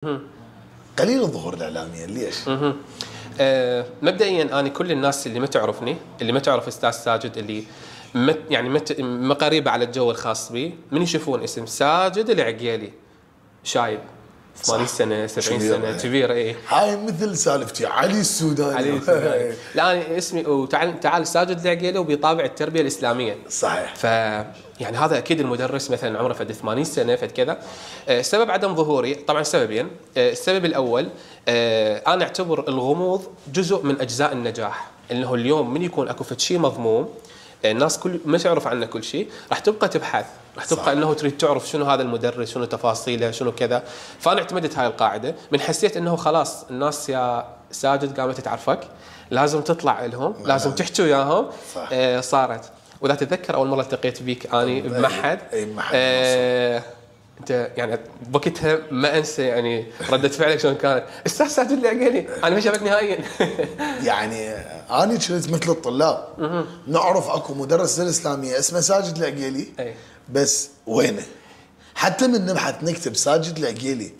مهم. قليل الظهور الاعلاميا ليش؟ مبدئيا انا كل الناس اللي ما تعرفني، اللي ما تعرف استاذ ساجد، اللي ما قريبه على الجو الخاص بي، من يشوفون اسم ساجد العقيلي شايب 80 سنه 70 سنه كبير. اي هاي مثل سالفتي علي السوداني. علي السوداني. لا انا اسمي تعال ساجد العقيلي وبطابع التربيه الاسلاميه. صحيح. يعني هذا اكيد المدرس مثلا عمره فد 80 سنه فد كذا. سبب عدم ظهوري طبعا سببين. السبب الاول انا اعتبر الغموض جزء من اجزاء النجاح، انه اليوم من يكون اكو فد شيء مضموم الناس كل ما تعرف عنه كل شيء، راح تبقى تبحث، راح تبقى صح. انه تريد تعرف شنو هذا المدرس، شنو تفاصيله، شنو كذا. فانا اعتمدت هاي القاعده، من حسيت انه خلاص الناس يا ساجد قامت تعرفك، لازم تطلع لهم، لازم تحكي وياهم. صارت. واذا تتذكر اول مره التقيت بيك اني بمحد، اي بمحد. انت يعني بوقتها ما انسى يعني رده فعلك شلون كانت، استاذ ساجد العقيلي انا ما شافك نهائيا. يعني انا كنت مثل الطلاب نعرف اكو مدرس للاسلاميه اسمه ساجد العقيلي، بس وينه؟ حتى من نبحث نكتب ساجد العقيلي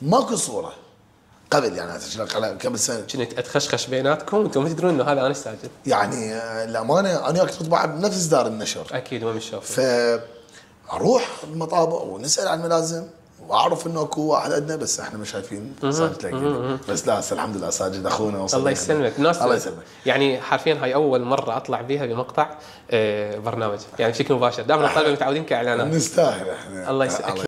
ماكو صوره قبل، يعني قبل سنه كنت اتخشخش بيناتكم وانتم ما تدرون انه هذا انا ساجد. يعني الامانه انا كنت اطبع بنفس دار النشر اكيد وين الشوف. فاروح المطابع ونسال عن الملازم واعرف انه اكو واحد عندنا بس احنا مش شايفين ساجد العقيلي. بس لا الحمد لله ساجد اخونا الله يسلمك. الناس الله يسلمك. يعني حرفيا هاي اول مره اطلع بها بمقطع برنامج يعني بشكل مباشر، دائما الطلبه متعودين كاعلانات. نستاهل احنا. الله يسلمك.